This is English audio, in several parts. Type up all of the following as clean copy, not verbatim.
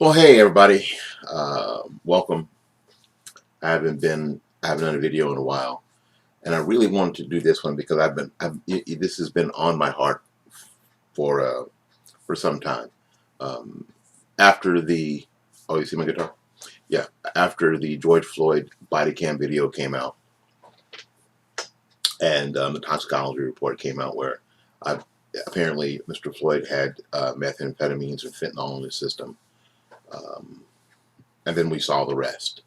Well, hey everybody, welcome. I haven't done a video in a while, and I really wanted to do this one because this has been on my heart for uh, for some time. Um, after the oh, you see my guitar? Yeah, after the George Floyd body cam video came out, and the toxicology report came out where I, apparently Mr. Floyd had methamphetamines and fentanyl in his system, um, and then we saw the rest.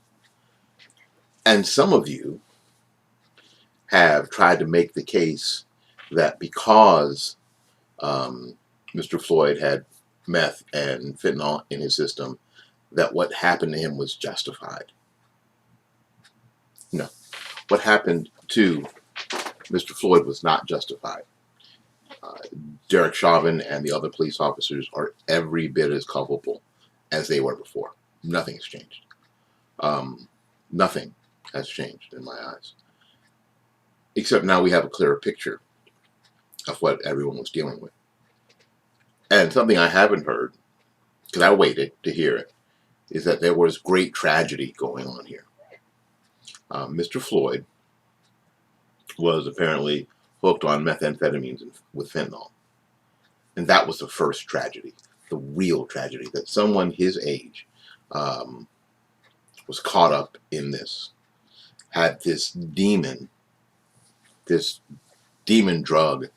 And some of you have tried to make the case that because um, Mr. Floyd had meth and fentanyl in his system, that what happened to him was justified. No, what happened to Mr. Floyd was not justified. Uh, Derek Chauvin and the other police officers are every bit as culpable as they were before. Nothing's changed. Um, Nothing has changed in my eyes. Except now we have a clearer picture of what everyone was dealing with. And something I haven't heard, because I waited to hear it, is that there was great tragedy going on here. Mr. Floyd was apparently hooked on methamphetamines with fentanyl. And that was the first tragedy, the real tragedy, that someone his age um, was caught up in this, had this demon drug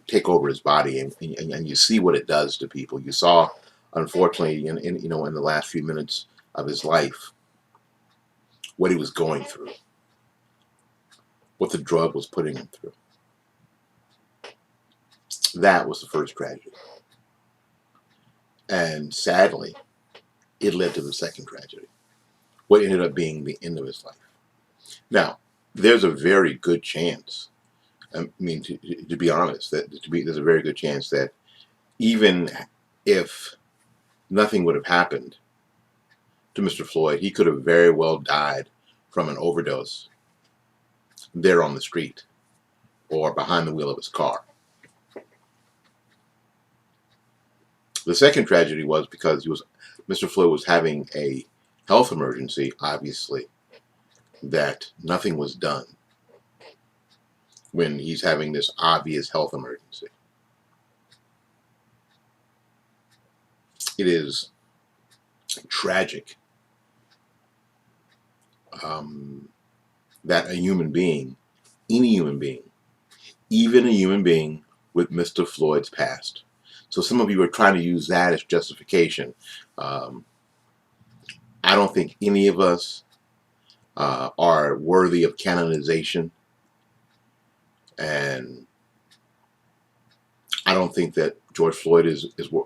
take over his body, and you see what it does to people. You saw, unfortunately, in the last few minutes of his life, what he was going through, what the drug was putting him through. That was the first tragedy. And sadly, it led to the second tragedy, what ended up being the end of his life. Now, there's a very good chance, I mean, to be honest, there's a very good chance that even if nothing would have happened to Mr. Floyd, he could have very well died from an overdose there on the street or behind the wheel of his car. The second tragedy was because Mr. Floyd was having a health emergency, obviously, that nothing was done when he's having this obvious health emergency. It is tragic that a human being, any human being, even a human being with Mr. Floyd's past. So some of you are trying to use that as justification. Um, I don't think any of us are worthy of canonization, and I don't think that George Floyd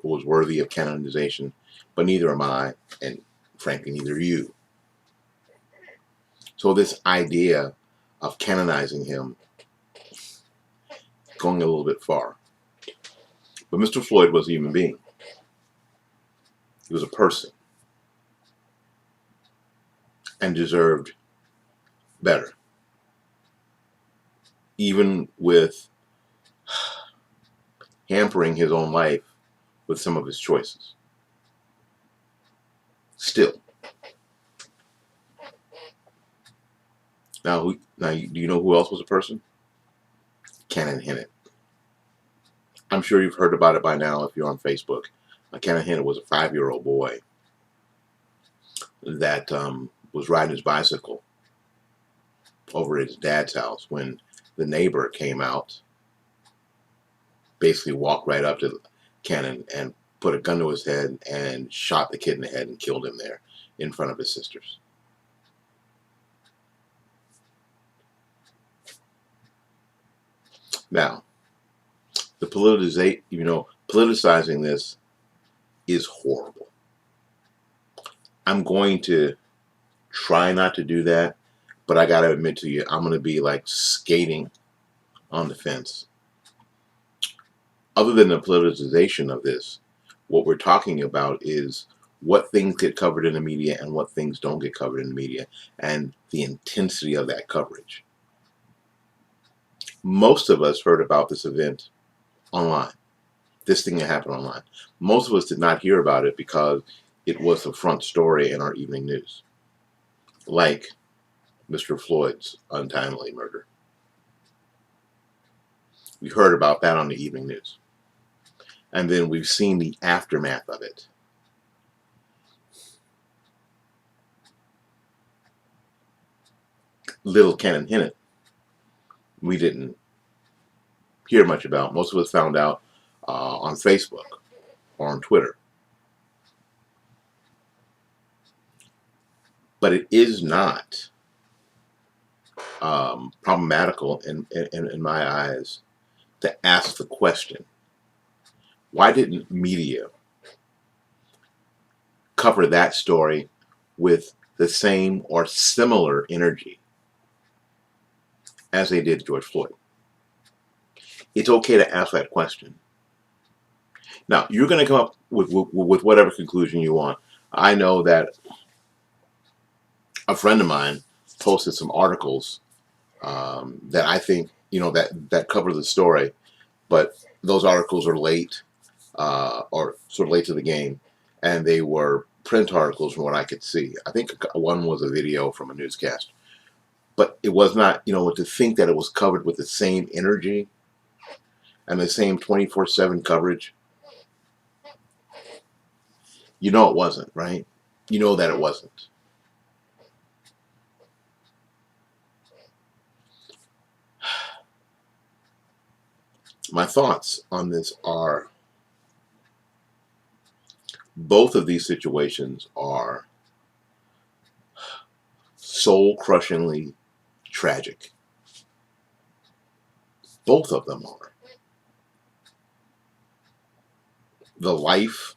was worthy of canonization, but neither am I, and frankly, neither are you. So this idea of canonizing him, going a little bit far. But Mr. Floyd was a human being. He was a person and deserved better, even with hampering his own life with some of his choices. Still. Now, do you know who else was a person? Cannon Hinnant. I'm sure you've heard about it by now if you're on Facebook. Cannon Hinnant was a 5-year-old boy that was riding his bicycle over at his dad's house when the neighbor came out, basically walked right up to Cannon and put a gun to his head and shot the kid in the head and killed him there in front of his sisters. Now, politicizing this is horrible. I'm going to try not to do that, but I gotta admit to you, I'm gonna be like skating on the fence. Other than the politicization of this, what we're talking about is what things get covered in the media and what things don't get covered in the media, and the intensity of that coverage. Most of us heard about this event online. This thing that happened online. Most of us did not hear about it because it was the front story in our evening news, like Mr. Floyd's untimely murder. We heard about that on the evening news. And then we've seen the aftermath of it. Little Cannon Hinnant, we didn't hear much about. Most of us found out on Facebook or on Twitter. But it is not problematical in my eyes to ask the question, why didn't media cover that story with the same or similar energy as they did George Floyd? It's okay to ask that question. Now, you're going to come up with whatever conclusion you want. I know that a friend of mine posted some articles that I think, that cover the story, but those articles are late or sort of late to the game, and they were print articles from what I could see. I think one was a video from a newscast, but it was not, to think that it was covered with the same energy and the same 24/7 coverage. It wasn't, right? You know that it wasn't. My thoughts on this are, both of these situations are soul-crushingly tragic. Both of them are. The life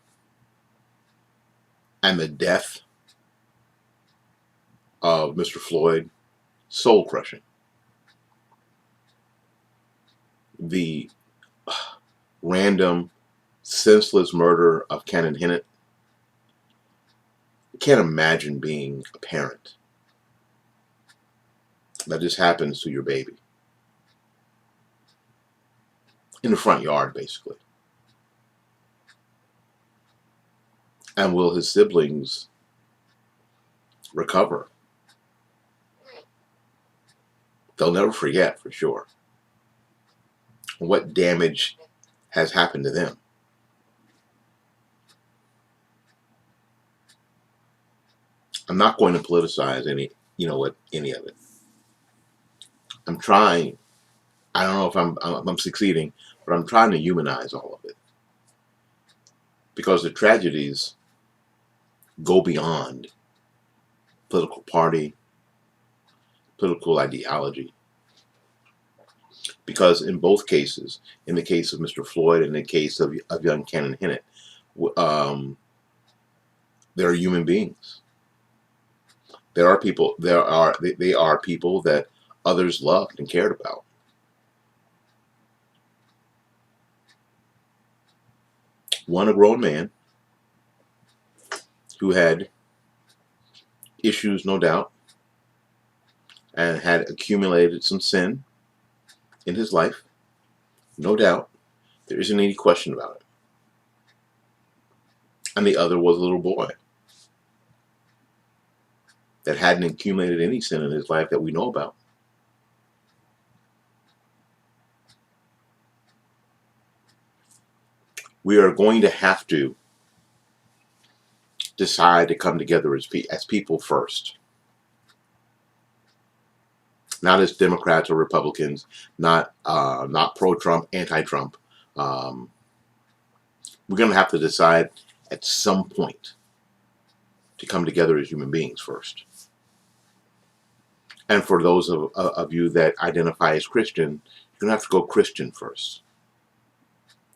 and the death of Mr. Floyd, soul-crushing. The random, senseless murder of Cannon Hinnant, I can't imagine being a parent. That just happens to your baby. In the front yard, basically. And will his siblings recover? They'll never forget, for sure, what damage has happened to them. I'm not going to politicize any of it. I'm trying. I don't know if I'm succeeding, but I'm trying to humanize all of it, because the tragedies go beyond political party, political ideology. Because in both cases, in the case of Mr. Floyd and in the case of young Cannon Hinnant, there are human beings. There are people. They are people that others loved and cared about. One, a grown man who had issues, no doubt, and had accumulated some sin in his life, no doubt. There isn't any question about it. And the other was a little boy that hadn't accumulated any sin in his life that we know about. We are going to have to decide to come together as people first. Not as Democrats or Republicans, not pro-Trump, anti-Trump. We're going to have to decide at some point to come together as human beings first. And for those of you that identify as Christian, you're going to have to go Christian first.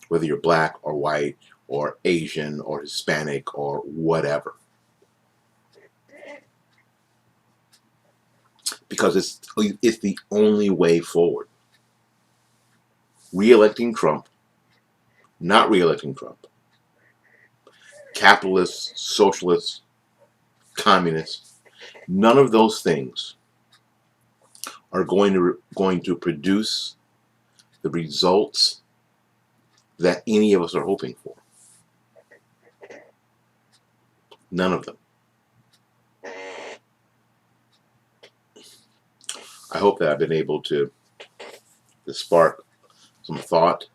Whether you're black or white or Asian or Hispanic or whatever. Because it's the only way forward. Re-electing Trump, not re-electing Trump, capitalists, socialists, communists, none of those things are going to produce the results that any of us are hoping for. None of them. I hope that I've been able to spark some thought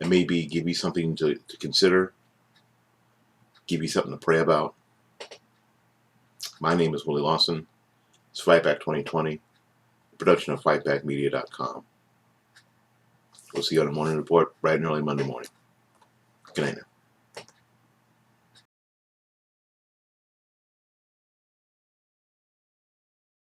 and maybe give you something to consider, give you something to pray about. My name is Willie Lawson. It's Fightback 2020, production of fightbackmedia.com. We'll see you on the morning report bright and early Monday morning. Good night now.